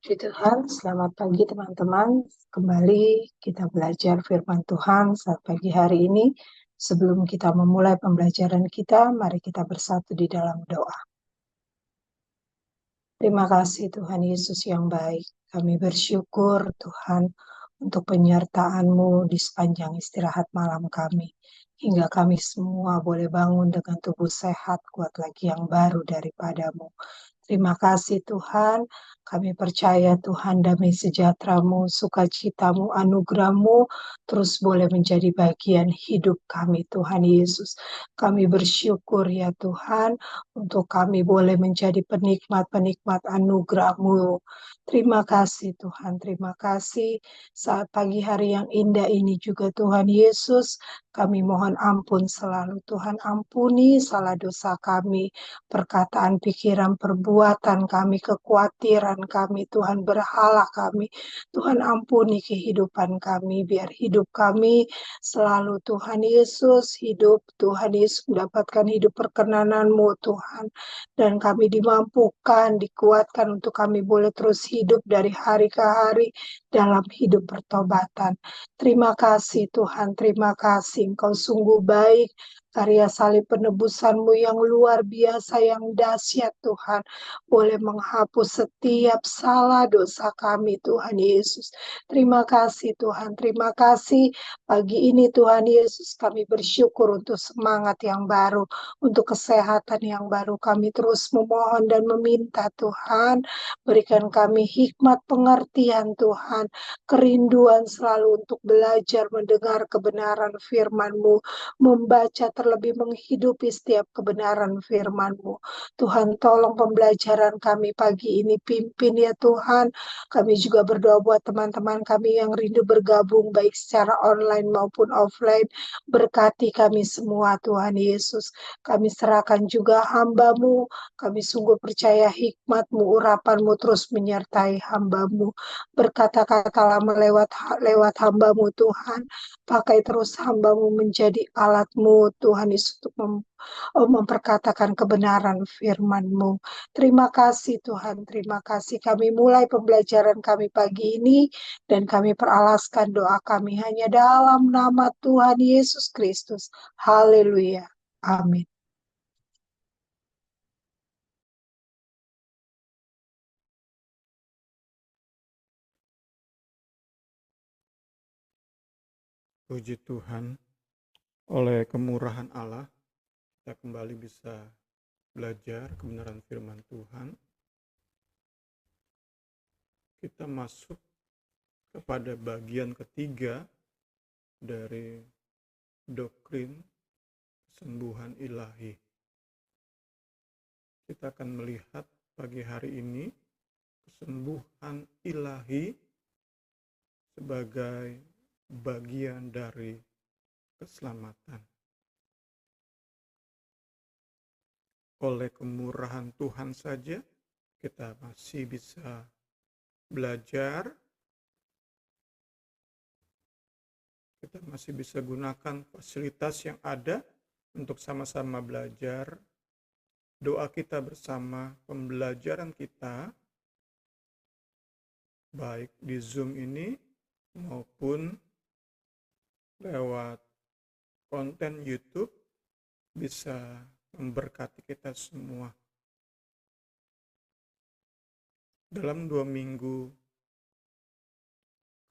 Puji Tuhan, selamat pagi teman-teman. Kembali kita belajar firman Tuhan saat pagi hari ini. Sebelum kita memulai pembelajaran kita, mari kita bersatu di dalam doa. Terima kasih Tuhan Yesus yang baik. Kami bersyukur Tuhan untuk penyertaan-Mu di sepanjang istirahat malam kami. Hingga kami semua boleh bangun dengan tubuh sehat, kuat lagi yang baru daripada-Mu. Terima kasih Tuhan, kami percaya Tuhan damai sejahtera-Mu, sukacita-Mu, anugerah-Mu terus boleh menjadi bagian hidup kami Tuhan Yesus. Kami bersyukur ya Tuhan untuk kami boleh menjadi penikmat-penikmat anugerah-Mu. Terima kasih Tuhan, terima kasih saat pagi hari yang indah ini juga Tuhan Yesus. Kami mohon ampun selalu Tuhan, ampuni salah dosa kami, perkataan, pikiran, perbuatan kami, kekhawatiran kami, Tuhan berhala kami. Tuhan ampuni kehidupan kami, biar hidup kami selalu Tuhan Yesus hidup, Tuhan Yesus mendapatkan hidup perkenanan-Mu Tuhan. Dan kami dimampukan, dikuatkan untuk kami boleh terus hidup dari hari ke hari dalam hidup pertobatan. Terima kasih Tuhan, terima kasih Engkau sungguh baik. Karya salib penebusan-Mu yang luar biasa, yang dahsyat Tuhan, boleh menghapus setiap salah dosa kami Tuhan Yesus. Terima kasih Tuhan, terima kasih pagi ini Tuhan Yesus, kami bersyukur untuk semangat yang baru, untuk kesehatan yang baru. Kami terus memohon dan meminta Tuhan, berikan kami hikmat pengertian Tuhan, kerinduan selalu untuk belajar mendengar kebenaran firman-Mu, membaca terlebih menghidupi setiap kebenaran firman-Mu. Tuhan tolong pembelajaran kami pagi ini, pimpin ya Tuhan. Kami juga berdoa buat teman-teman kami yang rindu bergabung baik secara online maupun offline. Berkati kami semua Tuhan Yesus. Kami serahkan juga hamba-Mu. Kami sungguh percaya hikmat-Mu, urapan-Mu terus menyertai hamba-Mu. Berkata-katalah lewat hamba-Mu Tuhan. Pakai terus hamba-Mu menjadi alat-Mu Tuhan Yesus untuk memperkatakan kebenaran firman-Mu. Terima kasih Tuhan, terima kasih. Kami mulai pembelajaran kami pagi ini dan kami peralaskan doa kami hanya dalam nama Tuhan Yesus Kristus. Haleluya. Amin. Puji Tuhan, oleh kemurahan Allah, kita kembali bisa belajar kebenaran firman Tuhan. Kita masuk kepada bagian ketiga dari doktrin kesembuhan ilahi. Kita akan melihat pagi hari ini kesembuhan ilahi sebagai bagian dari keselamatan. Oleh kemurahan Tuhan saja, kita masih bisa belajar, kita masih bisa gunakan fasilitas yang ada untuk sama-sama belajar. Doa kita bersama, pembelajaran kita, baik di Zoom ini maupun lewat konten YouTube, bisa memberkati kita semua. Dalam 2 minggu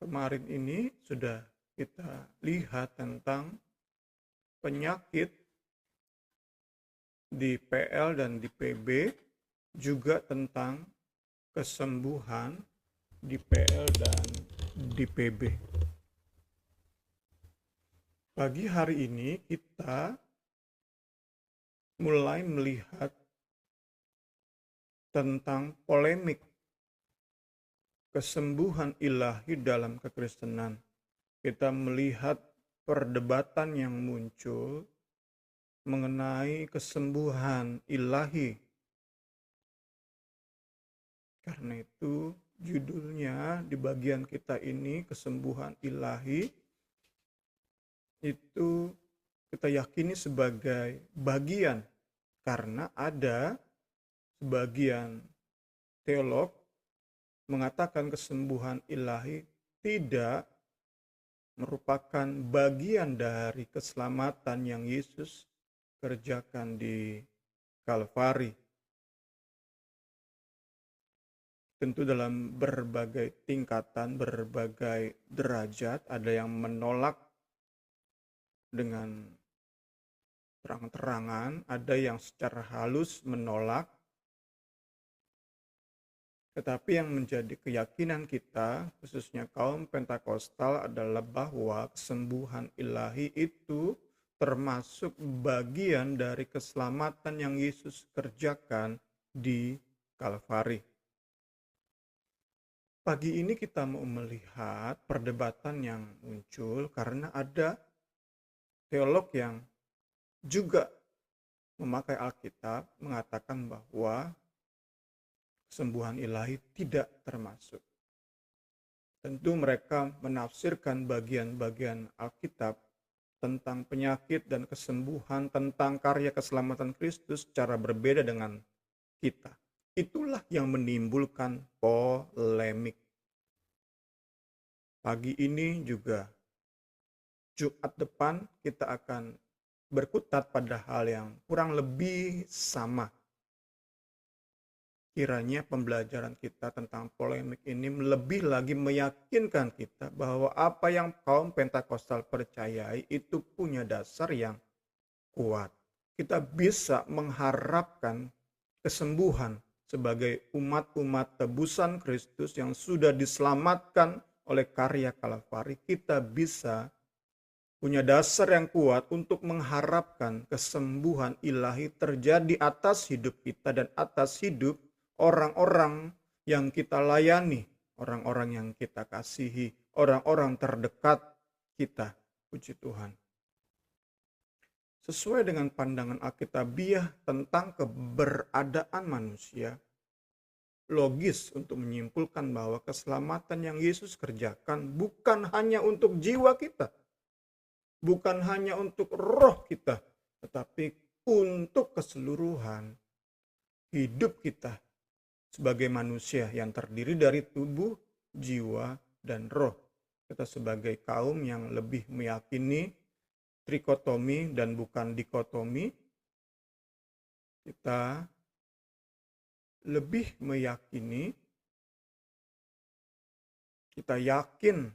kemarin ini sudah kita lihat tentang penyakit di PL dan di PB, juga tentang kesembuhan di PL dan di PB. Pagi hari ini kita mulai melihat tentang polemik kesembuhan ilahi dalam kekristenan. Kita melihat perdebatan yang muncul mengenai kesembuhan ilahi. Karena itu judulnya di bagian kita ini, kesembuhan ilahi, itu kita yakini sebagai bagian, karena ada sebagian teolog mengatakan kesembuhan ilahi tidak merupakan bagian dari keselamatan yang Yesus kerjakan di Kalvari. Tentu dalam berbagai tingkatan, berbagai derajat, ada yang menolak dengan terang-terangan, ada yang secara halus menolak. Tetapi yang menjadi keyakinan kita, khususnya kaum Pentakosta, adalah bahwa kesembuhan ilahi itu termasuk bagian dari keselamatan yang Yesus kerjakan di Kalvari. Pagi ini kita mau melihat perdebatan yang muncul karena ada teolog yang juga memakai Alkitab mengatakan bahwa kesembuhan ilahi tidak termasuk. Tentu mereka menafsirkan bagian-bagian Alkitab tentang penyakit dan kesembuhan, tentang karya keselamatan Kristus secara berbeda dengan kita. Itulah yang menimbulkan polemik. Pagi ini juga, Jumat depan, kita akan berkutat pada hal yang kurang lebih sama. Kiranya pembelajaran kita tentang polemik ini lebih lagi meyakinkan kita bahwa apa yang kaum Pentakostal percayai itu punya dasar yang kuat. Kita bisa mengharapkan kesembuhan sebagai umat-umat tebusan Kristus yang sudah diselamatkan oleh karya Kalvari. Kita bisa punya dasar yang kuat untuk mengharapkan kesembuhan ilahi terjadi atas hidup kita dan atas hidup orang-orang yang kita layani, orang-orang yang kita kasihi, orang-orang terdekat kita. Puji Tuhan. Sesuai dengan pandangan Alkitabiah tentang keberadaan manusia, logis untuk menyimpulkan bahwa keselamatan yang Yesus kerjakan bukan hanya untuk jiwa kita, bukan hanya untuk roh kita, tetapi untuk keseluruhan hidup kita sebagai manusia yang terdiri dari tubuh, jiwa, dan roh. Kita sebagai kaum yang lebih meyakini trikotomi dan bukan dikotomi, kita lebih meyakini, kita yakin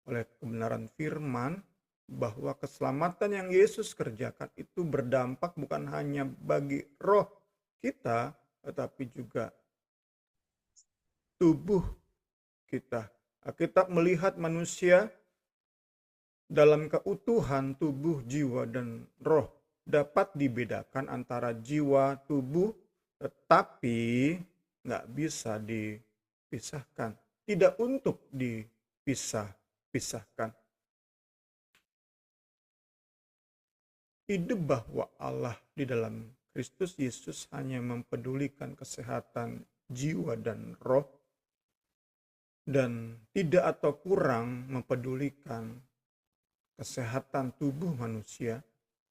oleh kebenaran firman bahwa keselamatan yang Yesus kerjakan itu berdampak bukan hanya bagi roh kita, tetapi juga tubuh kita. Alkitab melihat manusia dalam keutuhan tubuh, jiwa, dan roh. Dapat dibedakan antara jiwa, tubuh, tetapi nggak bisa dipisahkan. Tidak untuk dipisah-pisahkan. Hidup bahwa Allah di dalam Kristus Yesus hanya mempedulikan kesehatan jiwa dan roh, dan tidak atau kurang mempedulikan kesehatan tubuh manusia,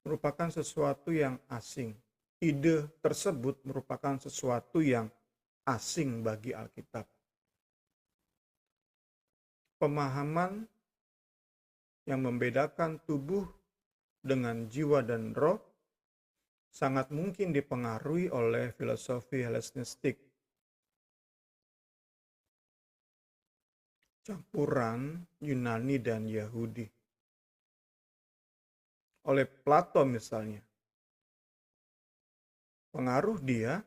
merupakan sesuatu yang asing. Ide tersebut merupakan sesuatu yang asing bagi Alkitab. Pemahaman yang membedakan tubuh dengan jiwa dan roh sangat mungkin dipengaruhi oleh filosofi Helenistik. Campuran Yunani dan Yahudi. Oleh Plato misalnya. Pengaruh dia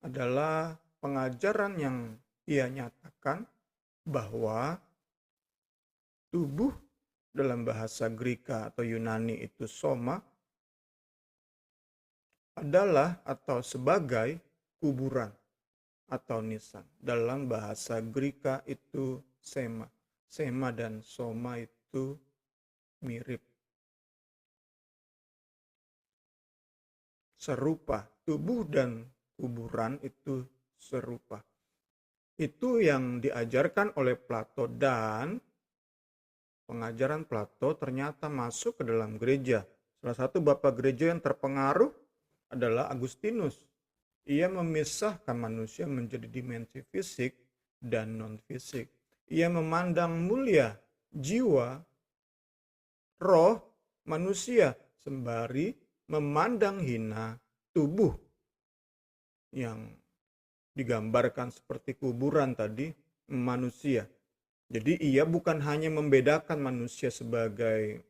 adalah pengajaran yang ia nyatakan bahwa tubuh dalam bahasa Greka atau Yunani itu soma adalah atau sebagai kuburan atau nisan. Dalam bahasa Greka itu sema. Sema dan soma itu mirip. Serupa. Tubuh dan kuburan itu serupa. Itu yang diajarkan oleh Plato, dan pengajaran Plato ternyata masuk ke dalam gereja. Salah satu bapak gereja yang terpengaruh adalah Agustinus, Ia memisahkan manusia menjadi dimensi fisik dan non-fisik. Ia memandang mulia jiwa, roh manusia, sembari memandang hina tubuh yang digambarkan seperti kuburan tadi, manusia. Jadi ia bukan hanya membedakan manusia sebagai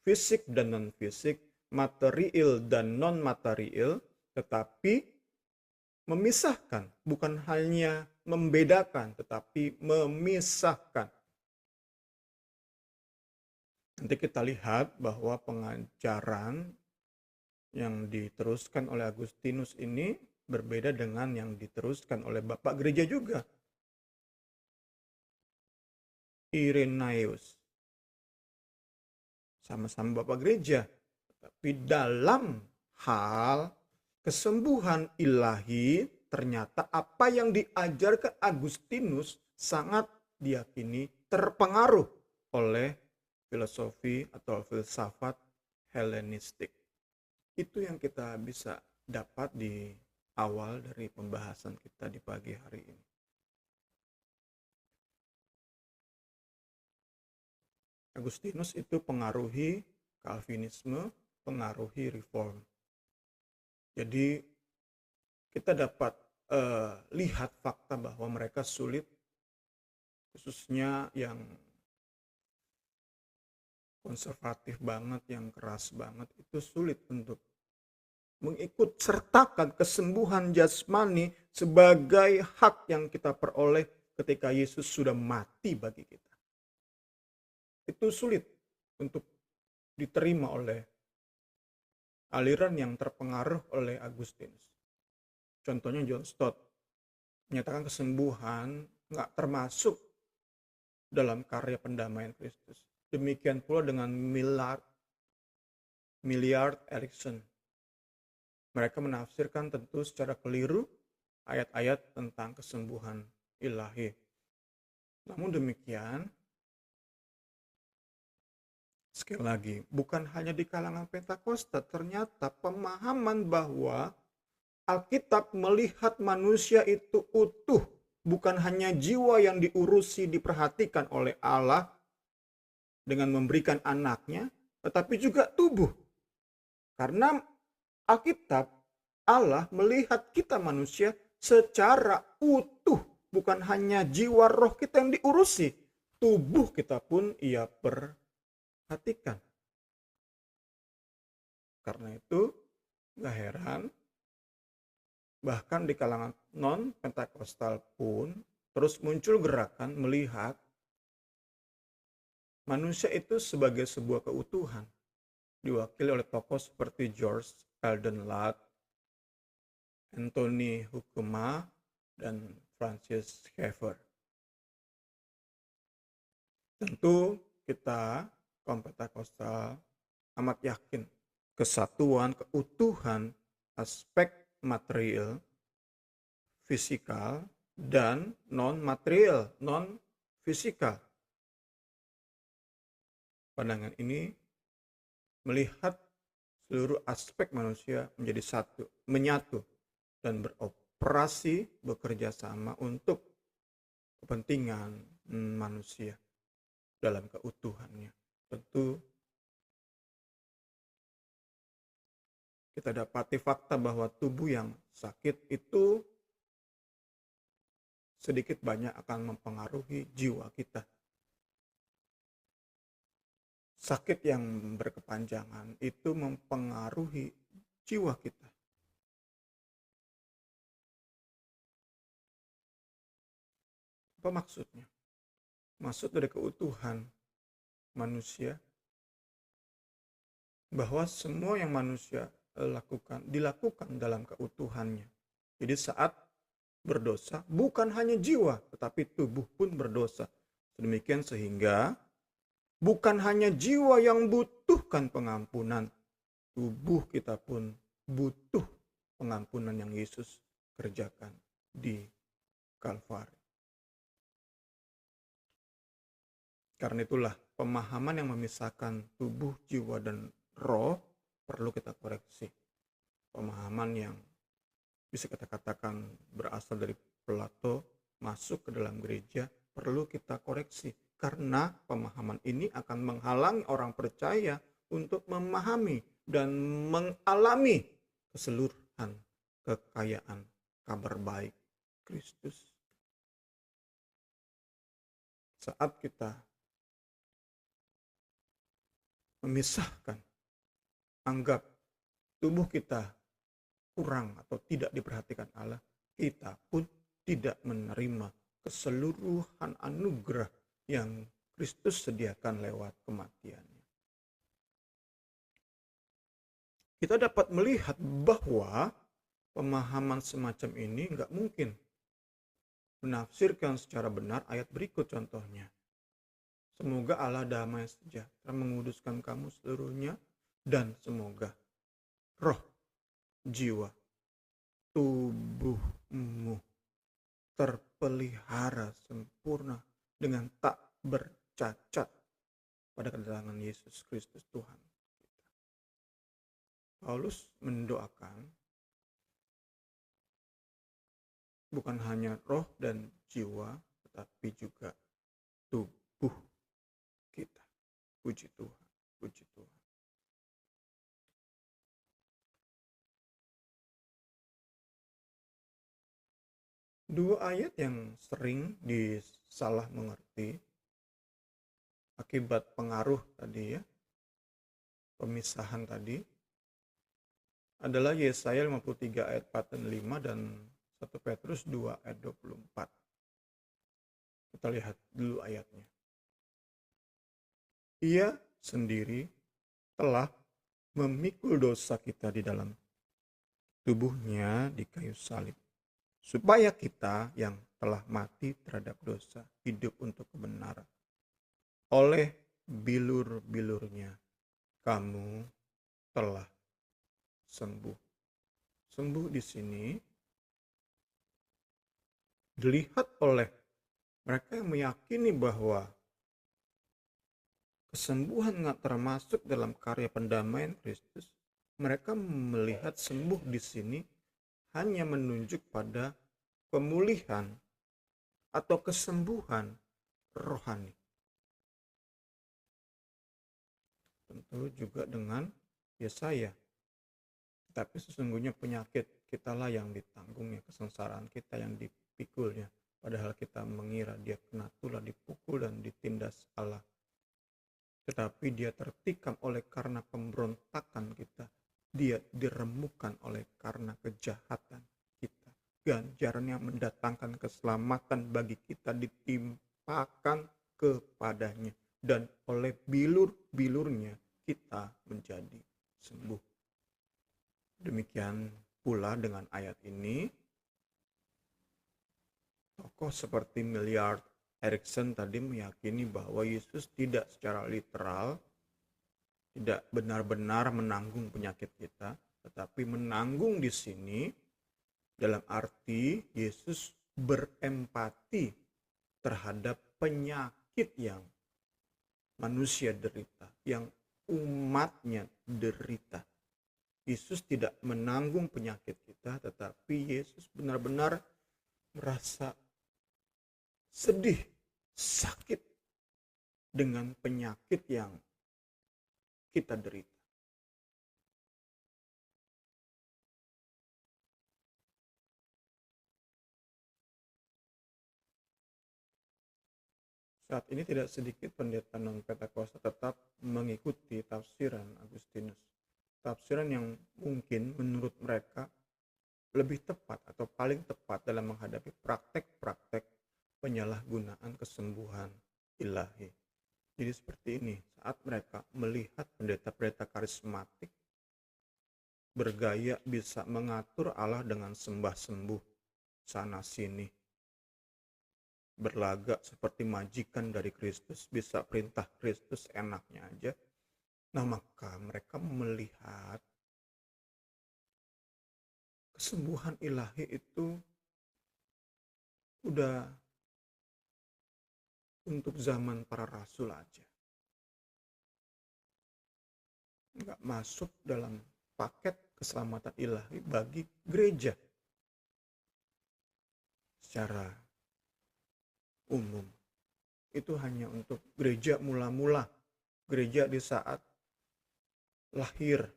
fisik dan non-fisik, material dan non-material, tetapi memisahkan, bukan hanya membedakan, tetapi memisahkan. Nanti kita lihat bahwa pengajaran yang diteruskan oleh Agustinus ini berbeda dengan yang diteruskan oleh Bapak Gereja juga, Irenaeus. Sama-sama Bapak Gereja, tapi dalam hal kesembuhan ilahi, ternyata apa yang diajarkan Agustinus sangat diyakini terpengaruh oleh filosofi atau filsafat Helenistik. Itu yang kita bisa dapat di awal dari pembahasan kita di pagi hari ini. Agustinus itu pengaruhi Calvinisme, pengaruhi Reform. Jadi kita dapat lihat fakta bahwa mereka sulit, khususnya yang konservatif banget, yang keras banget, itu sulit untuk mengikut sertakan kesembuhan jasmani sebagai hak yang kita peroleh ketika Yesus sudah mati bagi kita. Itu sulit untuk diterima oleh aliran yang terpengaruh oleh Agustinus. Contohnya John Stott menyatakan kesembuhan nggak termasuk dalam karya pendamaian Kristus. Demikian pula dengan Millard Erickson. Mereka menafsirkan tentu secara keliru ayat-ayat tentang kesembuhan ilahi. Namun demikian, sekali lagi, bukan hanya di kalangan Pentakosta, ternyata pemahaman bahwa Alkitab melihat manusia itu utuh, bukan hanya jiwa yang diurusi, diperhatikan oleh Allah dengan memberikan anaknya, tetapi juga tubuh. Karena Alkitab, Allah melihat kita manusia secara utuh, bukan hanya jiwa roh kita yang diurusi, tubuh kita pun ia perhatikan. Karena itu gak heran bahkan di kalangan non-Pentakostal pun terus muncul gerakan melihat manusia itu sebagai sebuah keutuhan, diwakili oleh tokoh seperti George Eldon Ladd, Anthony Hukuma, dan Francis Schaeffer. Tentu kita kaum Pentakostal amat yakin kesatuan, keutuhan, aspek material, fisikal, dan non-material, non-fisikal. Pandangan ini melihat seluruh aspek manusia menjadi satu, menyatu, dan beroperasi, bekerja sama untuk kepentingan manusia dalam keutuhannya. Tentu kita dapati fakta bahwa tubuh yang sakit itu sedikit banyak akan mempengaruhi jiwa kita. Sakit yang berkepanjangan itu mempengaruhi jiwa kita. Apa maksudnya? Maksud dari keutuhan manusia bahwa semua yang manusia dilakukan dalam keutuhannya. Jadi saat berdosa bukan hanya jiwa tetapi tubuh pun berdosa. Demikian sehingga bukan hanya jiwa yang butuhkan pengampunan, tubuh kita pun butuh pengampunan yang Yesus kerjakan di Kalvari. Karena itulah pemahaman yang memisahkan tubuh, jiwa, dan roh perlu kita koreksi. Pemahaman yang bisa kita katakan berasal dari Plato, masuk ke dalam gereja, perlu kita koreksi. Karena pemahaman ini akan menghalangi orang percaya untuk memahami dan mengalami keseluruhan kekayaan kabar baik Kristus. Saat kita memisahkan, anggap tubuh kita kurang atau tidak diperhatikan Allah, kita pun tidak menerima keseluruhan anugerah yang Kristus sediakan lewat kematiannya. Kita dapat melihat bahwa pemahaman semacam ini nggak mungkin menafsirkan secara benar ayat berikut contohnya. Semoga Allah damai sejahtera menguduskan kamu seluruhnya, dan semoga roh, jiwa, tubuhmu terpelihara sempurna dengan tak bercacat pada kedatangan Yesus Kristus Tuhan kita. Paulus mendoakan bukan hanya roh dan jiwa, tetapi juga tubuh kita. Puji Tuhan, puji Tuhan. Dua ayat yang sering disalah mengerti akibat pengaruh tadi ya, pemisahan tadi, adalah Yesaya 53 ayat 4 dan 5 dan 1 Petrus 2 ayat 24. Kita lihat dulu ayatnya. Ia sendiri telah memikul dosa kita di dalam tubuhnya di kayu salib, supaya kita yang telah mati terhadap dosa hidup untuk kebenaran. Oleh bilur-bilurnya kamu telah sembuh. Sembuh di sini dilihat oleh mereka yang meyakini bahwa kesembuhan nggak termasuk dalam karya pendamaian Kristus. Mereka melihat sembuh di sini hanya menunjuk pada pemulihan atau kesembuhan rohani. Tentu juga dengan Yesaya. Tapi sesungguhnya penyakit kitalah yang ditanggungnya, kesengsaraan kita yang dipikulnya. Padahal kita mengira dia kena tulah, dipukul dan ditindas Allah. Tetapi dia tertikam oleh karena pemberontakan kita. Dia diremukkan oleh karena kejahatan kita. Ganjaran yang mendatangkan keselamatan bagi kita ditimpakan kepadanya. Dan oleh bilur-bilurnya kita menjadi sembuh. Demikian pula dengan ayat ini, tokoh seperti Millard Erickson tadi meyakini bahwa Yesus tidak secara literal, tidak benar-benar menanggung penyakit kita, tetapi menanggung di sini dalam arti Yesus berempati terhadap penyakit yang manusia derita, yang umatnya derita. Yesus tidak menanggung penyakit kita, tetapi Yesus benar-benar merasa sedih, sakit dengan penyakit yang kita derita. Saat ini tidak sedikit pendeta non-Pentakosta tetap mengikuti tafsiran Agustinus. Tafsiran yang mungkin menurut mereka lebih tepat atau paling tepat dalam menghadapi praktek-praktek penyalahgunaan kesembuhan ilahi. Jadi seperti ini, saat mereka melihat pendeta-pendeta karismatik bergaya bisa mengatur Allah dengan sembah sembuh sana sini, berlagak seperti majikan dari Kristus, bisa perintah Kristus enaknya aja. Nah, maka mereka melihat kesembuhan ilahi itu udah untuk zaman para rasul aja. Nggak masuk dalam paket keselamatan ilahi bagi gereja. secara umum. Itu hanya untuk gereja mula-mula, gereja di saat lahir,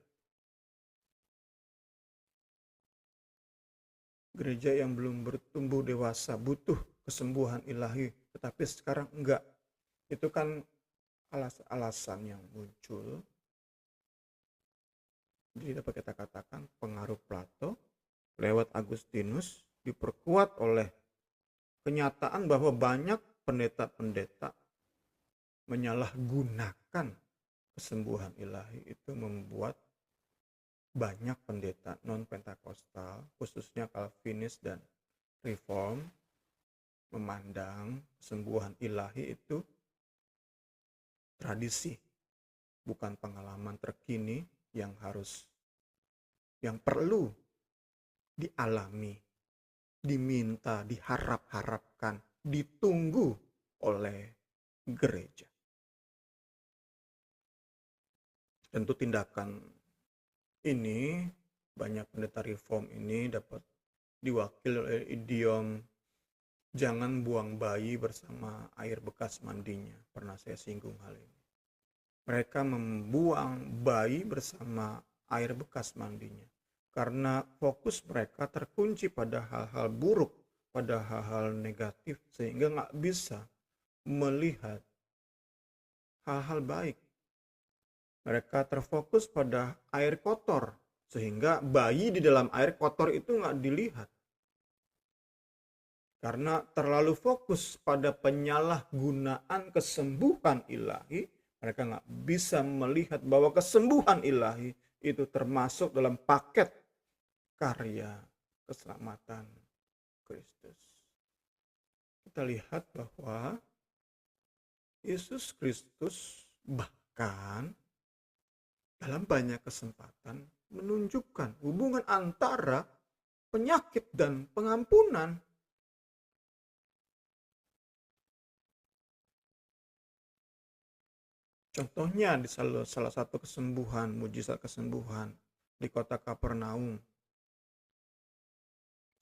gereja yang belum bertumbuh dewasa, butuh kesembuhan ilahi, tetapi sekarang enggak. Itu kan alasan yang muncul. Jadi dapat kita katakan pengaruh Plato lewat Agustinus diperkuat oleh kenyataan bahwa banyak pendeta-pendeta menyalahgunakan kesembuhan ilahi. Itu membuat banyak pendeta non-Pentakostal, khususnya Calvinis dan Reform, memandang kesembuhan ilahi itu tradisi, bukan pengalaman terkini yang perlu dialami, diminta, diharap-harapkan, ditunggu oleh gereja. Tentu tindakan ini, banyak pendeta reform ini dapat diwakili oleh idiom jangan buang bayi bersama air bekas mandinya. Pernah saya singgung hal ini. Mereka membuang bayi bersama air bekas mandinya karena fokus mereka terkunci pada hal-hal buruk, pada hal-hal negatif, sehingga nggak bisa melihat hal-hal baik. Mereka terfokus pada air kotor, sehingga bayi di dalam air kotor itu nggak dilihat. Karena terlalu fokus pada penyalahgunaan kesembuhan ilahi, mereka nggak bisa melihat bahwa kesembuhan ilahi itu termasuk dalam paket karya keselamatan Kristus. Kita lihat bahwa Yesus Kristus bahkan dalam banyak kesempatan menunjukkan hubungan antara penyakit dan pengampunan. Contohnya di salah satu kesembuhan, mujizat kesembuhan di kota Kapernaum.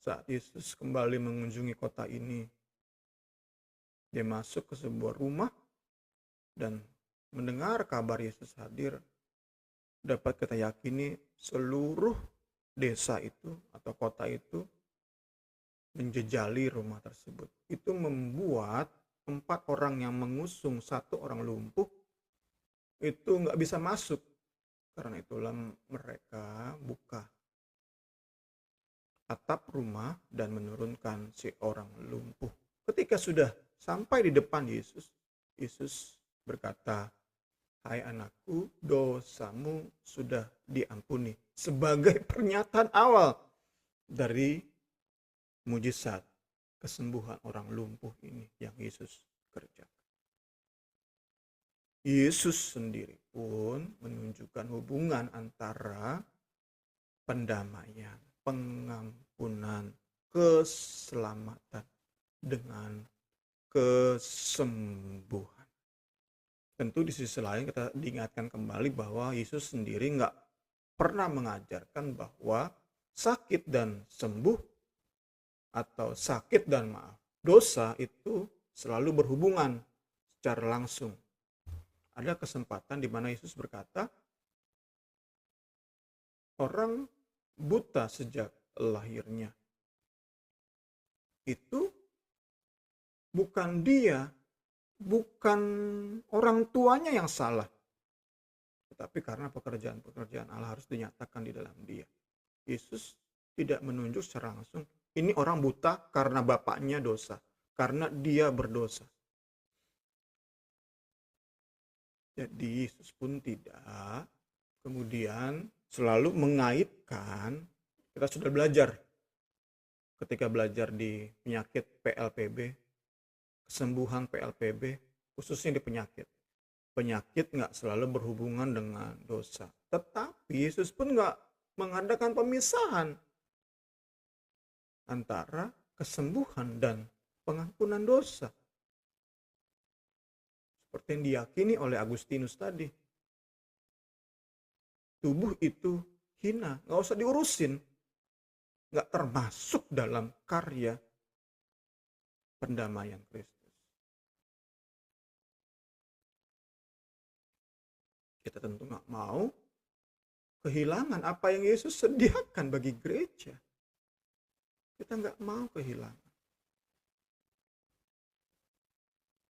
Saat Yesus kembali mengunjungi kota ini, dia masuk ke sebuah rumah dan mendengar kabar Yesus hadir. Dapat kita yakini seluruh desa itu atau kota itu menjejali rumah tersebut. Itu membuat 4 orang yang mengusung 1 orang lumpuh itu nggak bisa masuk. Karena itulah mereka buka atap rumah dan menurunkan si orang lumpuh. Ketika sudah sampai di depan Yesus, Yesus berkata, "Hai anakku, dosamu sudah diampuni." Sebagai pernyataan awal dari mujizat kesembuhan orang lumpuh ini yang Yesus kerjakan. Yesus sendiri pun menunjukkan hubungan antara pendamaian, pengampunan, keselamatan dengan kesembuhan. Tentu di sisi lain kita diingatkan kembali bahwa Yesus sendiri nggak pernah mengajarkan bahwa sakit dan sembuh atau sakit dan maaf dosa itu selalu berhubungan secara langsung. Ada kesempatan di mana Yesus berkata, orang buta sejak lahirnya itu bukan dia, bukan orang tuanya yang salah, tetapi karena pekerjaan-pekerjaan Allah harus dinyatakan di dalam dia. Yesus tidak menunjuk secara langsung, ini orang buta karena bapaknya dosa, karena dia berdosa. Jadi Yesus pun tidak kemudian selalu mengaitkan, kita sudah belajar ketika belajar di penyakit PLPB, kesembuhan PLPB, khususnya di penyakit. Penyakit nggak selalu berhubungan dengan dosa. Tetapi Yesus pun nggak mengadakan pemisahan antara kesembuhan dan pengampunan dosa. Seperti yang diyakini oleh Agustinus tadi. Tubuh itu hina, nggak usah diurusin. Nggak termasuk dalam karya pendamaian Kristus. Kita tentu nggak mau kehilangan apa yang Yesus sediakan bagi gereja. Kita nggak mau kehilangan.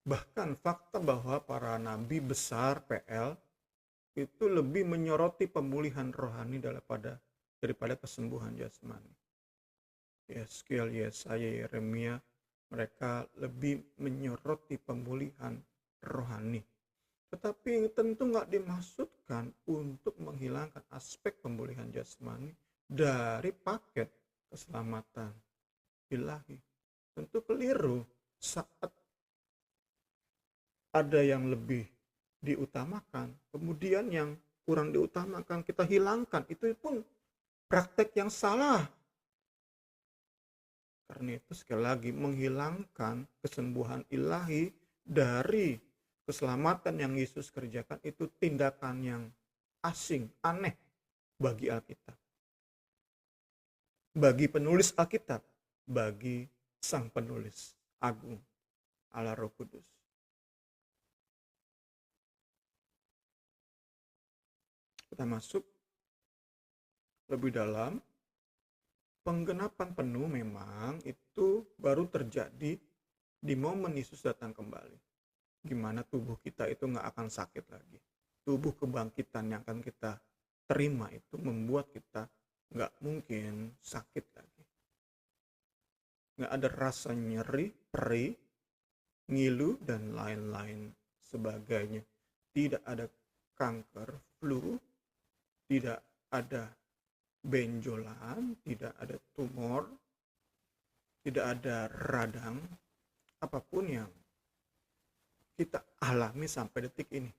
Bahkan fakta bahwa para nabi besar PL itu lebih menyoroti pemulihan rohani daripada kesembuhan jasmani. Yeskiel, Yesaya, Yeremia, mereka lebih menyoroti pemulihan rohani. Tetapi tentu nggak dimaksudkan untuk menghilangkan aspek pemulihan jasmani dari paket keselamatan ilahi. Tentu keliru saat ada yang lebih diutamakan, kemudian yang kurang diutamakan kita hilangkan. Itu pun praktek yang salah. Karena itu sekali lagi menghilangkan kesembuhan ilahi dari keselamatan yang Yesus kerjakan itu tindakan yang asing, aneh bagi Alkitab. Bagi penulis Alkitab, bagi sang penulis agung, Allah Roh Kudus. Kita masuk lebih dalam. Penggenapan penuh memang itu baru terjadi di momen Yesus datang kembali. Gimana tubuh kita itu nggak akan sakit lagi. Tubuh kebangkitan yang akan kita terima itu membuat kita nggak mungkin sakit lagi. Nggak ada rasa nyeri, perih, ngilu, dan lain-lain sebagainya. Tidak ada kanker, flu, tidak ada benjolan, tidak ada tumor, tidak ada radang, apapun yang kita alami sampai detik ini.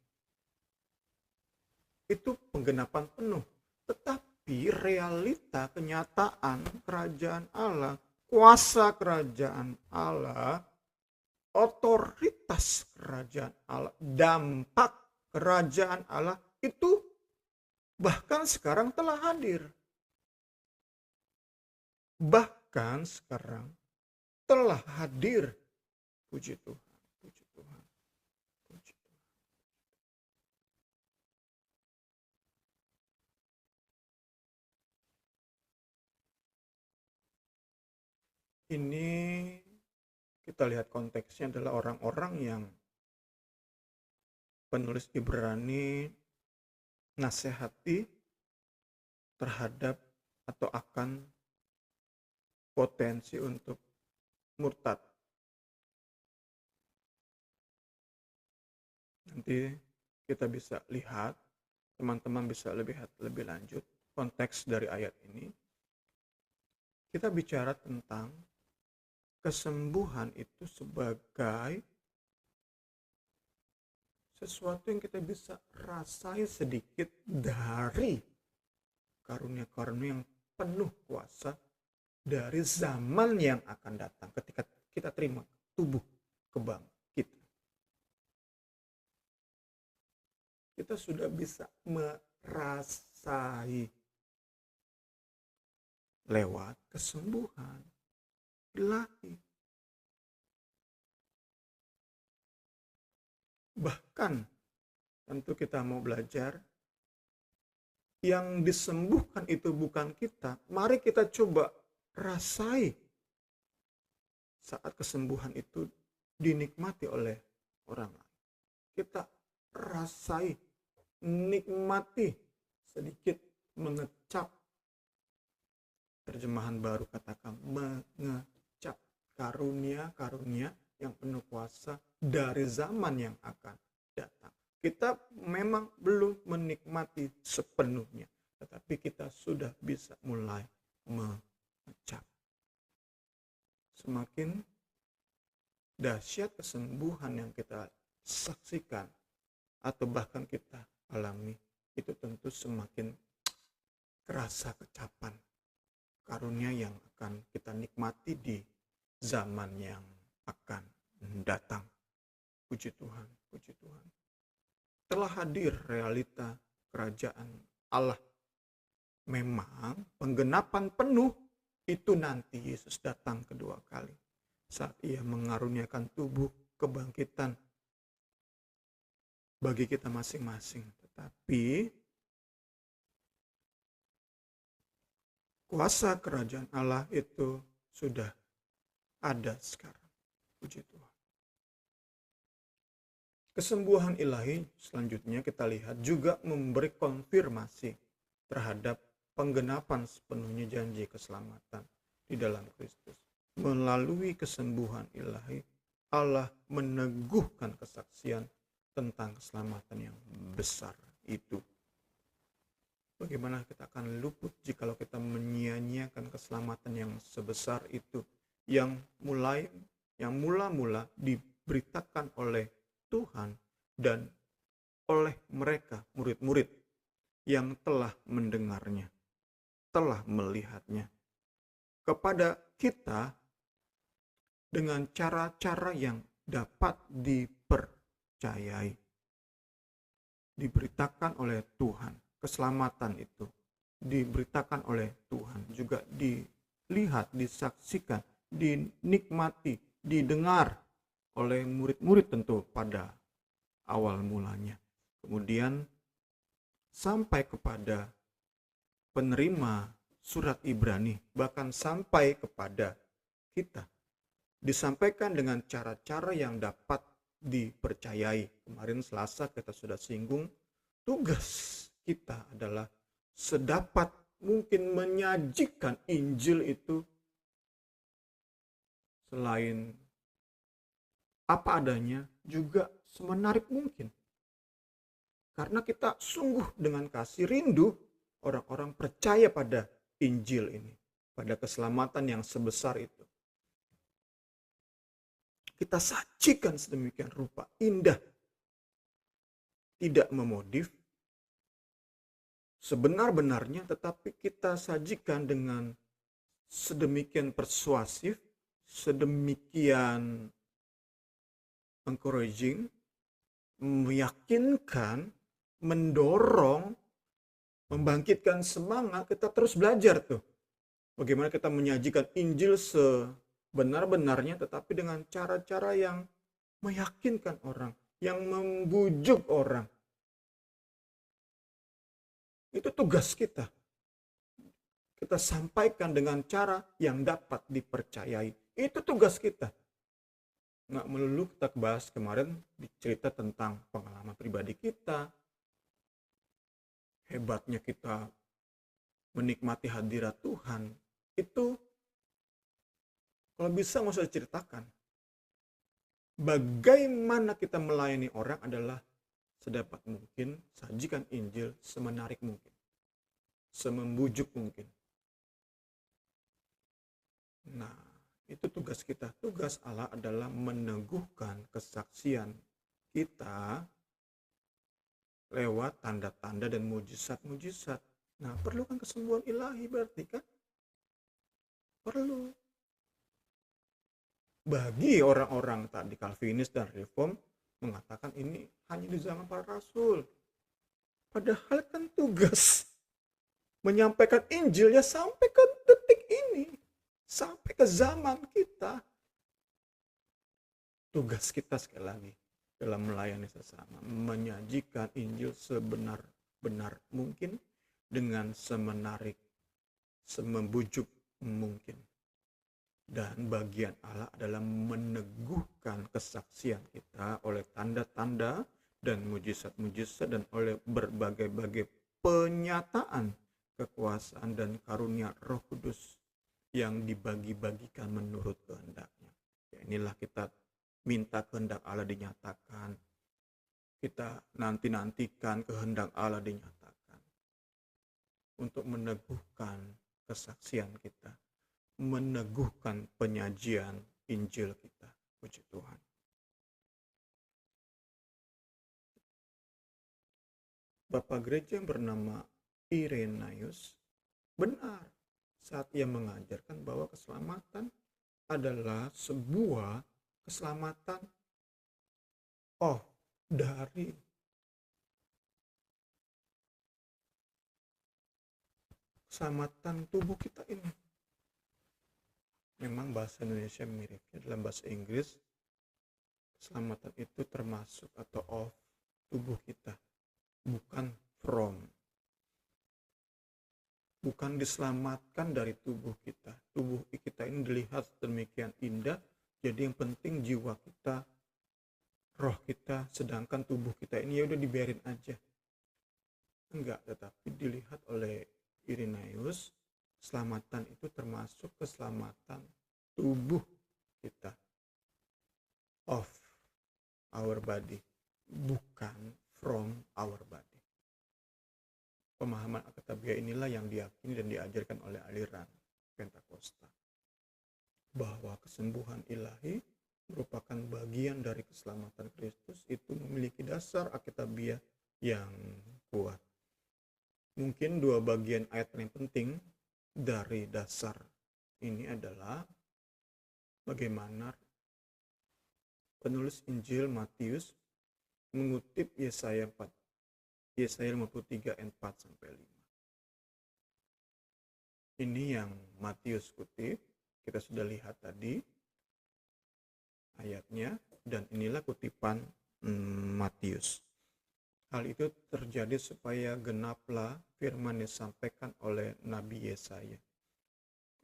Itu penggenapan penuh. Tetapi realita, kenyataan kerajaan Allah, kuasa kerajaan Allah, otoritas kerajaan Allah, dampak kerajaan Allah itu bahkan sekarang telah hadir. Bahkan sekarang telah hadir. Puji Tuhan, puji Tuhan, puji Tuhan. Ini kita lihat konteksnya adalah orang-orang yang penulis Ibrani nasihati terhadap atau akan potensi untuk murtad. Nanti kita bisa lihat, teman-teman bisa lebih lanjut konteks dari ayat ini. Kita bicara tentang kesembuhan itu sebagai sesuatu yang kita bisa rasai sedikit dari karunia-karunia yang penuh kuasa dari zaman yang akan datang ketika kita terima tubuh kebangkitan. Kita sudah bisa merasai lewat kesembuhan ilahi. Bahkan tentu kita mau belajar yang disembuhkan itu bukan kita. Mari kita coba rasai saat kesembuhan itu dinikmati oleh orang lain. Kita rasai, nikmati, sedikit mengecap. Terjemahan baru katakan mengecap karunia-karunia yang penuh kuasa dari zaman yang akan datang. Kita memang belum menikmati sepenuhnya, tetapi kita sudah bisa mulai mengecap. Semakin dahsyat kesembuhan yang kita saksikan atau bahkan kita alami, itu tentu semakin kerasa kecapan karunia yang akan kita nikmati di zaman yang akan datang. Puji Tuhan, puji Tuhan. Telah hadir realita kerajaan Allah. Memang penggenapan penuh itu nanti Yesus datang kedua kali. saat Ia mengaruniakan tubuh kebangkitan bagi kita masing-masing. Tetapi kuasa kerajaan Allah itu sudah ada sekarang. Puji Tuhan. Kesembuhan ilahi selanjutnya kita lihat juga memberi konfirmasi terhadap penggenapan sepenuhnya janji keselamatan di dalam Kristus. Melalui kesembuhan ilahi, Allah meneguhkan kesaksian tentang keselamatan yang besar itu. Bagaimana kita akan luput jikalau kita menyia-nyiakan keselamatan yang sebesar itu, yang mula-mula diberitakan oleh Tuhan dan oleh mereka, murid-murid yang telah mendengarnya, telah melihatnya. Kepada kita dengan cara-cara yang dapat dipercayai. Diberitakan oleh Tuhan, keselamatan itu diberitakan oleh Tuhan, juga dilihat, disaksikan, dinikmati, didengar oleh murid-murid tentu pada awal mulanya. Kemudian sampai kepada penerima surat Ibrani, bahkan sampai kepada kita. Disampaikan dengan cara-cara yang dapat dipercayai. Kemarin Selasa kita sudah singgung, tugas kita adalah sedapat mungkin menyajikan Injil itu selain apa adanya, juga semenarik mungkin. Karena kita sungguh dengan kasih rindu orang-orang percaya pada Injil ini, pada keselamatan yang sebesar itu. Kita sajikan sedemikian rupa, indah, tidak memodif, sebenar-benarnya, tetapi kita sajikan dengan sedemikian persuasif, sedemikian encouraging, meyakinkan, mendorong, membangkitkan semangat. Kita terus belajar tuh. Bagaimana kita menyajikan Injil sebenar-benarnya, tetapi dengan cara-cara yang meyakinkan orang, yang membujuk orang. Itu tugas kita. Kita sampaikan dengan cara yang dapat dipercayai. Itu tugas kita. Nggak melulu kita bahas kemarin cerita tentang pengalaman pribadi kita, hebatnya kita menikmati hadirat Tuhan. Itu kalau bisa nggak usah diceritakan. Bagaimana kita melayani orang adalah sedapat mungkin sajikan Injil semenarik mungkin, semembujuk mungkin. Nah, itu tugas kita. Tugas Allah adalah meneguhkan kesaksian kita lewat tanda-tanda dan mujizat-mujizat. Nah, perlu kan kesembuhan ilahi berarti kan? Perlu. Bagi orang-orang tadi Calvinis dan Reform mengatakan ini hanya di zaman para rasul. Padahal kan tugas menyampaikan Injil ya sampai ke detik ini. Sampai ke zaman kita. Tugas kita sekali lagi dalam melayani sesama, menyajikan Injil sebenar-benar mungkin dengan semenarik, semembujuk mungkin. Dan bagian Allah adalah meneguhkan kesaksian kita oleh tanda-tanda dan mujizat-mujizat dan oleh berbagai-bagai penyataan kekuasaan dan karunia Roh Kudus yang dibagi-bagikan menurut kehendaknya. Ya, inilah kita minta kehendak Allah dinyatakan. Kita nanti-nantikan kehendak Allah dinyatakan. Untuk meneguhkan kesaksian kita. Meneguhkan penyajian Injil kita. Puji Tuhan. Bapak gereja yang bernama Irenaeus benar saat ia mengajarkan bahwa keselamatan adalah sebuah keselamatan dari keselamatan tubuh kita ini. Memang bahasa Indonesia miripnya. Dalam bahasa Inggris, keselamatan itu termasuk atau of tubuh kita, bukan from. Bukan diselamatkan dari tubuh kita. Tubuh kita ini dilihat demikian indah, jadi yang penting jiwa kita, roh kita, sedangkan tubuh kita ini ya udah dibiarin aja. Enggak, tetapi dilihat oleh Irenaeus, keselamatan itu termasuk keselamatan tubuh kita, of our body, bukan from our body. Pemahaman Alkitabiah inilah yang diyakini dan diajarkan oleh aliran Pentakosta, bahwa kesembuhan ilahi merupakan bagian dari keselamatan Kristus, itu memiliki dasar Alkitabiah yang kuat. Mungkin dua bagian ayat paling penting dari dasar ini adalah bagaimana penulis Injil Matius mengutip Yesaya 53 ayat 4 sampai 5. Ini yang Matius kutip, kita sudah lihat tadi ayatnya, dan inilah kutipan Matius. Hal itu terjadi supaya genaplah firman yang disampaikan oleh Nabi Yesaya.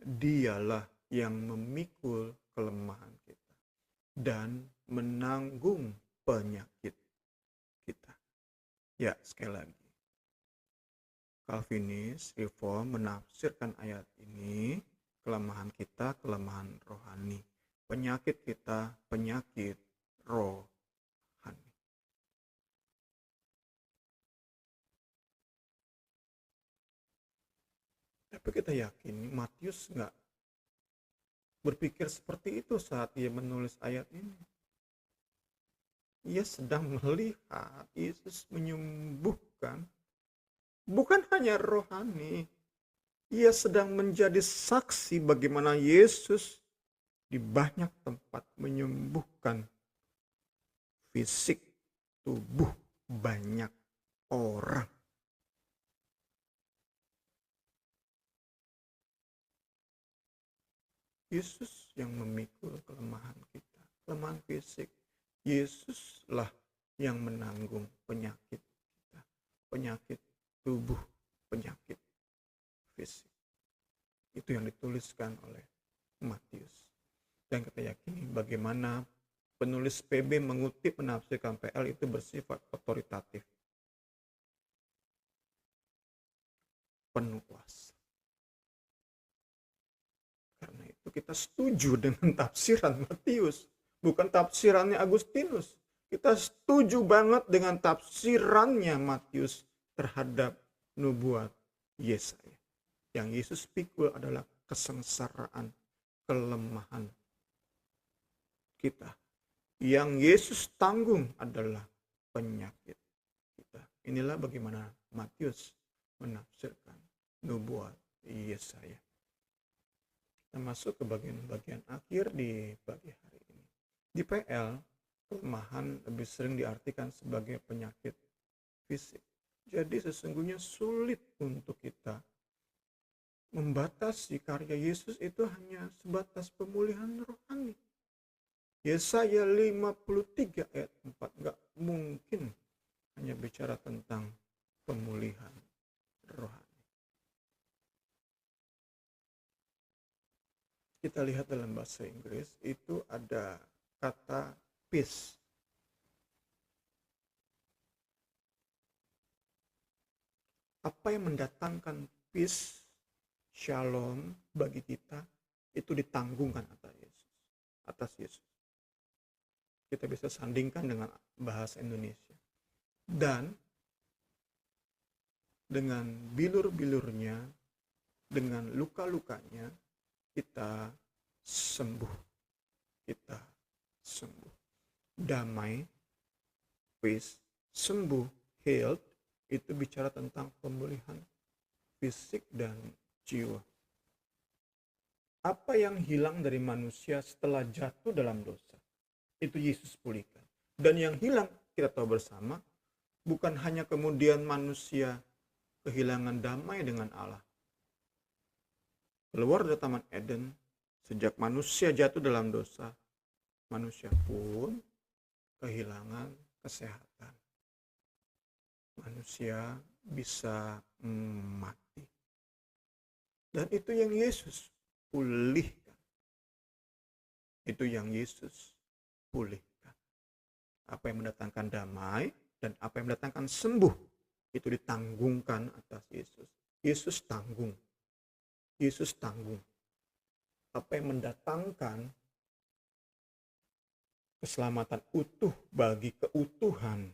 Dialah yang memikul kelemahan kita dan menanggung penyakit kita. Ya, sekali lagi. Calvinis, Reform menafsirkan ayat ini, kelemahan kita, kelemahan rohani. Penyakit kita, penyakit rohani. Tapi kita yakin Matius nggak berpikir seperti itu saat ia menulis ayat ini. Ia sedang melihat Yesus menyembuhkan, bukan hanya rohani. Ia sedang menjadi saksi bagaimana Yesus di banyak tempat menyembuhkan fisik tubuh banyak orang. Yesus yang memikul kelemahan kita, kelemahan fisik. Yesuslah yang menanggung penyakit kita, penyakit tubuh, penyakit fisik. Itu yang dituliskan oleh Matius. Dan kita yakini bagaimana penulis PB mengutip menafsirkan PL itu bersifat otoritatif, penuh kuasa. Karena itu kita setuju dengan tafsiran Matius, bukan tafsirannya Agustinus. Kita setuju banget dengan tafsirannya Matius terhadap nubuat Yesaya. Yang Yesus pikul adalah kesengsaraan, kelemahan kita. Yang Yesus tanggung adalah penyakit kita. Inilah bagaimana Matius menafsirkan nubuat Yesaya. Kita masuk ke bagian-bagian akhir di pagi hari ini. Di PL, kelemahan lebih sering diartikan sebagai penyakit fisik. Jadi sesungguhnya sulit untuk kita membatasi karya Yesus itu hanya sebatas pemulihan rohani. Yesaya 53 ayat 4 nggak mungkin hanya bicara tentang pemulihan rohani. Kita lihat dalam bahasa Inggris itu ada kata peace. Apa yang mendatangkan peace, shalom bagi kita itu ditanggungkan atas Yesus. Kita bisa sandingkan dengan bahasa Indonesia. Dan dengan bilur-bilurnya, dengan luka-lukanya, kita sembuh. Kita sembuh. Damai, peace, sembuh, healed, itu bicara tentang pemulihan fisik dan jiwa. Apa yang hilang dari manusia setelah jatuh dalam dosa, itu Yesus pulihkan. Dan yang hilang, kita tahu bersama, bukan hanya kemudian manusia kehilangan damai dengan Allah. Keluar dari Taman Eden, Sejak manusia jatuh dalam dosa, manusia pun kehilangan kesehatan. Manusia bisa mati. Dan itu yang Yesus pulihkan. Itu yang Yesus pulihkan. Apa yang mendatangkan damai dan apa yang mendatangkan sembuh, itu ditanggungkan atas Yesus. Yesus tanggung. Yesus tanggung. Apa yang mendatangkan keselamatan utuh bagi keutuhan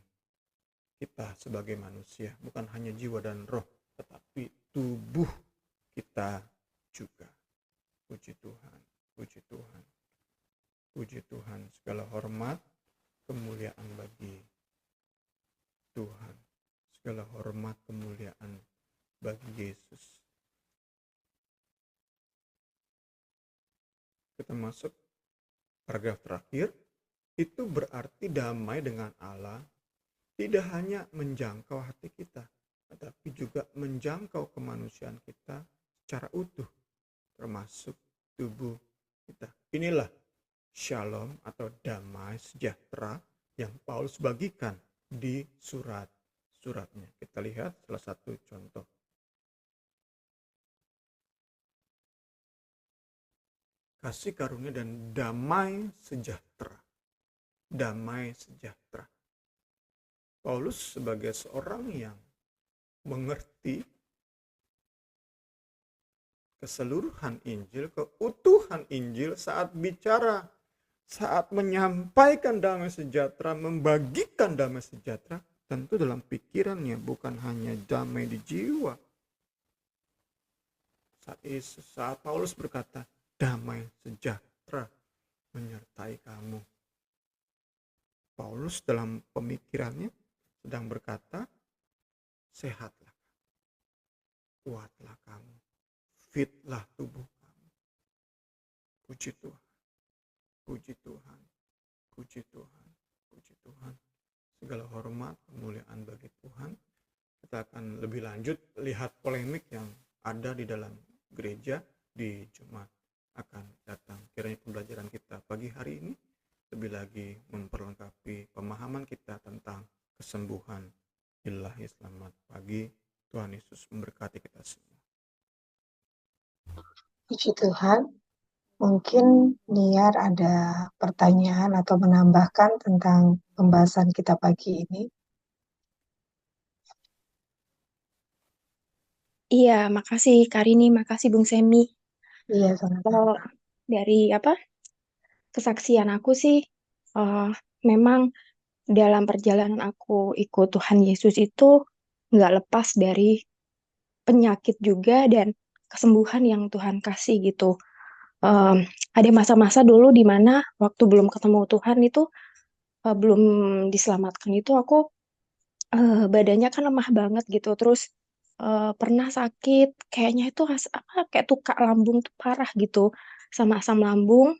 kita sebagai manusia, bukan hanya jiwa dan roh, tetapi tubuh kita juga. Puji Tuhan, puji Tuhan, puji Tuhan. Segala hormat, kemuliaan bagi Tuhan. Segala hormat, kemuliaan bagi Yesus. Kita masuk paragraf terakhir. Itu berarti damai dengan Allah tidak hanya menjangkau hati kita, tetapi juga menjangkau kemanusiaan kita secara utuh, termasuk tubuh kita. Inilah shalom atau damai sejahtera yang Paulus bagikan di surat-suratnya. Kita lihat salah satu contoh. Kasih karunia dan damai sejahtera. Damai sejahtera. Paulus sebagai seorang yang mengerti keseluruhan Injil, keutuhan Injil saat bicara, saat menyampaikan damai sejahtera, membagikan damai sejahtera, tentu dalam pikirannya bukan hanya damai di jiwa. Saat Paulus berkata, damai sejahtera menyertai kamu. Paulus dalam pemikirannya sedang berkata, sehatlah, kuatlah kamu, fitlah tubuh kamu. Puji Tuhan, puji Tuhan, puji Tuhan, puji Tuhan. Segala hormat, kemuliaan bagi Tuhan. Kita akan lebih lanjut lihat polemik yang ada di dalam gereja di Jumat akan datang. Kiranya pembelajaran kita pagi hari ini lebih lagi memperlengkapi pemahaman kita tentang kesembuhan. Ilahi, selamat pagi. Tuhan Yesus memberkati kita semua. Puji Tuhan, mungkin Niar ada pertanyaan atau menambahkan tentang pembahasan kita pagi ini. Iya, makasih Karini, makasih Bung Semi. Iya, sama-sama. Kalau dari kesaksian aku sih, memang dalam perjalanan aku ikut Tuhan Yesus itu nggak lepas dari penyakit juga dan kesembuhan yang Tuhan kasih gitu. Ada masa-masa dulu di mana waktu belum ketemu Tuhan itu, belum diselamatkan itu aku badannya kan lemah banget gitu. Terus pernah sakit, kayaknya itu kayak tukak lambung tuh parah gitu, sama asam lambung,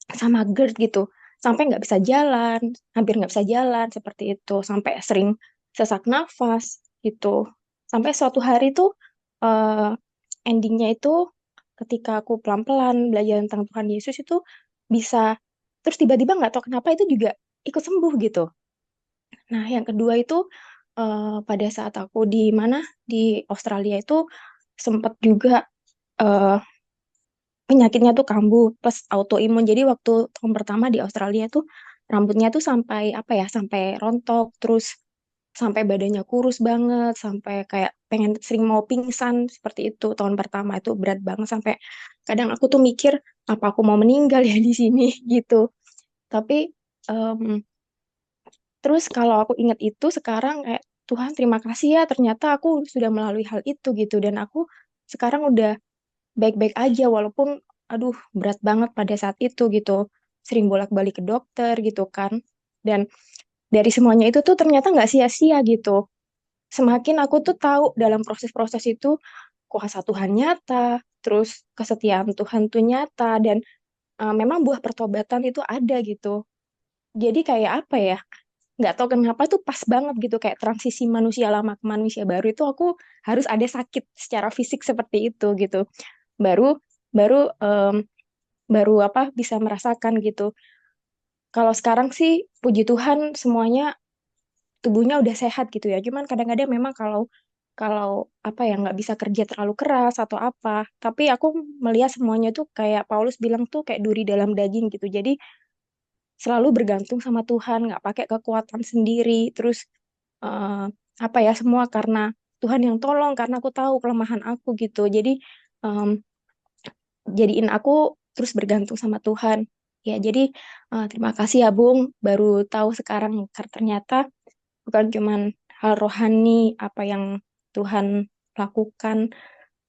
sama GERD gitu, sampai nggak bisa jalan, hampir nggak bisa jalan seperti itu, sampai sering sesak nafas gitu. Sampai suatu hari tuh eh, endingnya itu ketika aku pelan-pelan belajar tentang Tuhan Yesus itu bisa, terus tiba-tiba nggak tahu kenapa itu juga ikut sembuh gitu. Nah, yang kedua itu pada saat aku di Australia itu sempat juga eh, penyakitnya tuh kambuh plus autoimun. Jadi waktu tahun pertama di Australia tuh rambutnya tuh sampai apa ya, sampai rontok, terus sampai badannya kurus banget, sampai kayak pengen sering mau pingsan seperti itu. Tahun pertama itu berat banget sampai kadang aku tuh mikir apa aku mau meninggal ya di sini gitu. Tapi em, terus kalau aku ingat itu sekarang kayak Tuhan terima kasih ya ternyata aku sudah melalui hal itu gitu dan aku sekarang udah baik-baik aja walaupun aduh berat banget pada saat itu gitu. Sering bolak-balik ke dokter gitu kan. Dan dari semuanya itu tuh ternyata nggak sia-sia gitu. Semakin aku tuh tahu dalam proses-proses itu kuasa Tuhan nyata, terus kesetiaan Tuhan tuh nyata dan memang buah pertobatan itu ada gitu. Jadi kayak apa ya? Nggak tahu kenapa tuh pas banget gitu kayak transisi manusia lama ke manusia baru itu aku harus ada sakit secara fisik seperti itu gitu. Baru baru baru bisa merasakan gitu. Kalau sekarang sih puji Tuhan semuanya tubuhnya udah sehat gitu ya. Cuman kadang-kadang memang kalau kalau nggak bisa kerja terlalu keras atau apa. Tapi aku melihat semuanya tuh kayak Paulus bilang tuh kayak duri dalam daging gitu. Jadi selalu bergantung sama Tuhan, nggak pakai kekuatan sendiri. Terus eh, semua karena Tuhan yang tolong, karena aku tahu kelemahan aku gitu. Jadi em, jadiin aku terus bergantung sama Tuhan. Ya, jadi terima kasih ya Bung, baru tahu sekarang ternyata bukan cuman hal rohani apa yang Tuhan lakukan,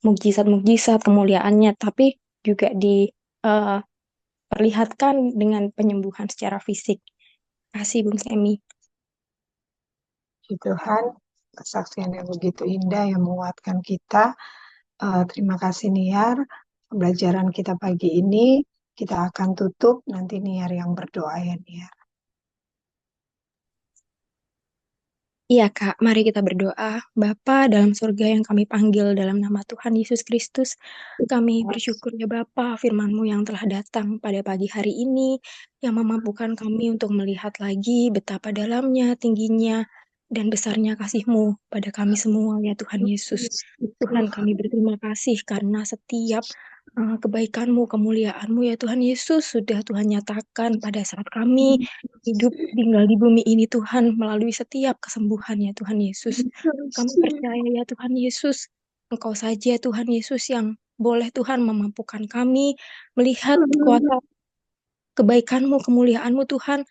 mukjizat-mukjizat kemuliaannya, tapi juga diperlihatkan dengan penyembuhan secara fisik. Terima kasih Bung Semi. Puji Tuhan, kesaksian yang begitu indah yang menguatkan kita. Terima kasih Niar. Pembelajaran kita pagi ini kita akan tutup. Nanti Niar yang berdoa ya Niar. Iya Kak, mari kita berdoa. Bapa dalam surga yang kami panggil dalam nama Tuhan Yesus Kristus, kami bersyukur ya Bapa firman-Mu yang telah datang pada pagi hari ini, yang memampukan kami untuk melihat lagi betapa dalamnya, tingginya, dan besarnya kasih-Mu pada kami semua ya Tuhan Yesus. Tuhan kami berterima kasih karena setiap kebaikan-Mu, kemuliaan-Mu ya Tuhan Yesus sudah Tuhan nyatakan pada saat kami hidup tinggal di bumi ini Tuhan melalui setiap kesembuhan ya Tuhan Yesus. Kami percaya ya Tuhan Yesus, Engkau saja Tuhan Yesus yang boleh Tuhan memampukan kami melihat kuasa kebaikan-Mu, kemuliaan-Mu Tuhan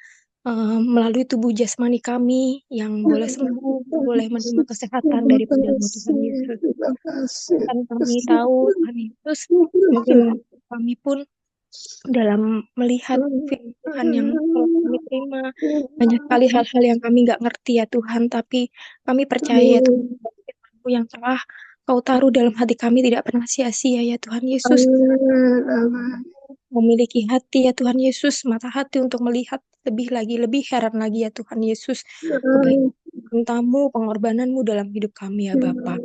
melalui tubuh jasmani kami yang boleh sembuh, boleh menerima kesehatan daripada-Mu Tuhan Yesus. Terima kasih. Kan kami tahu Tuhan Yesus, mungkin kami pun dalam melihat firman Tuhan yang telah kami terima, banyak sekali hal-hal yang kami nggak ngerti ya Tuhan, tapi kami percaya ya Tuhan, firman-Mu yang telah Kau taruh dalam hati kami tidak pernah sia-sia ya Tuhan Yesus. Memiliki hati ya Tuhan Yesus, mata hati untuk melihat lebih lagi, lebih heran lagi ya Tuhan Yesus, kebaikan cintamu, pengorbananmu dalam hidup kami ya Bapa.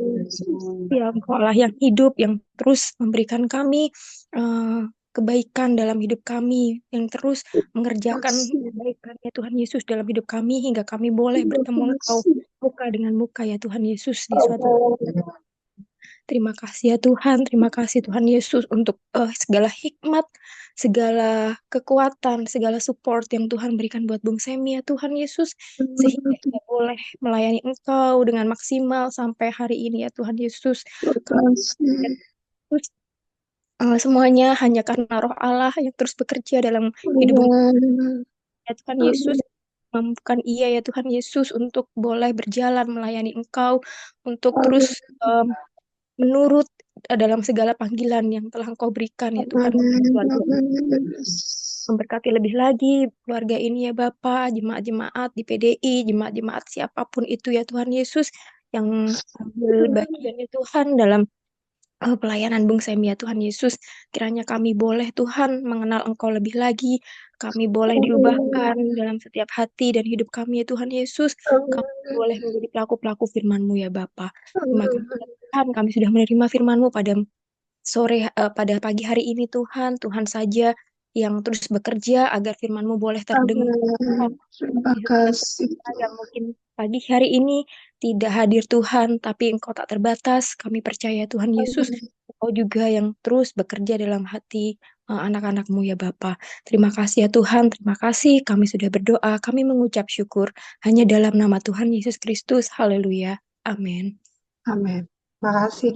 Ya, Engkau Allah yang hidup, yang terus memberikan kami eh, kebaikan dalam hidup kami, yang terus mengerjakan kebaikan ya Tuhan Yesus dalam hidup kami, hingga kami boleh bertemu Engkau muka dengan muka ya Tuhan Yesus di suatu. Terima kasih ya Tuhan, terima kasih Tuhan Yesus untuk segala hikmat, segala kekuatan, segala support yang Tuhan berikan buat Bung Semi ya Tuhan Yesus, sehingga kita boleh melayani Engkau dengan maksimal sampai hari ini ya Tuhan Yesus. Terus, semuanya hanya karena Roh Allah yang terus bekerja dalam hidup Bung Semi ya Tuhan Yesus. Mampukan ia ya Tuhan Yesus untuk boleh berjalan melayani Engkau, untuk terus menurut dalam segala panggilan yang telah Engkau berikan ya Tuhan kepada keluarga ini. Memberkati lebih lagi keluarga ini ya Bapa, jemaat-jemaat di PDI, jemaat-jemaat siapapun itu ya Tuhan Yesus yang ambil bagian ya Tuhan dalam pelayanan Bung Semi ya Tuhan Yesus. Kiranya kami boleh Tuhan mengenal Engkau lebih lagi, kami boleh diubahkan dalam setiap hati dan hidup kami ya Tuhan Yesus. Kami boleh menjadi pelaku-pelaku firman-Mu ya Bapa. Terima kasih ya Tuhan, kami sudah menerima firman-Mu pada pagi hari ini Tuhan. Tuhan saja yang terus bekerja agar firman-Mu boleh terdengar. Terima Di setiap kasih. kita yang mungkin pagi hari ini tidak hadir Tuhan, tapi Engkau tak terbatas. Kami percaya Tuhan Yesus, Engkau juga yang terus bekerja dalam hati anak-anak-Mu ya Bapa. Terima kasih ya Tuhan, terima kasih. Kami sudah berdoa, kami mengucap syukur hanya dalam nama Tuhan Yesus Kristus. Haleluya. Amin. Amin. Terima kasih.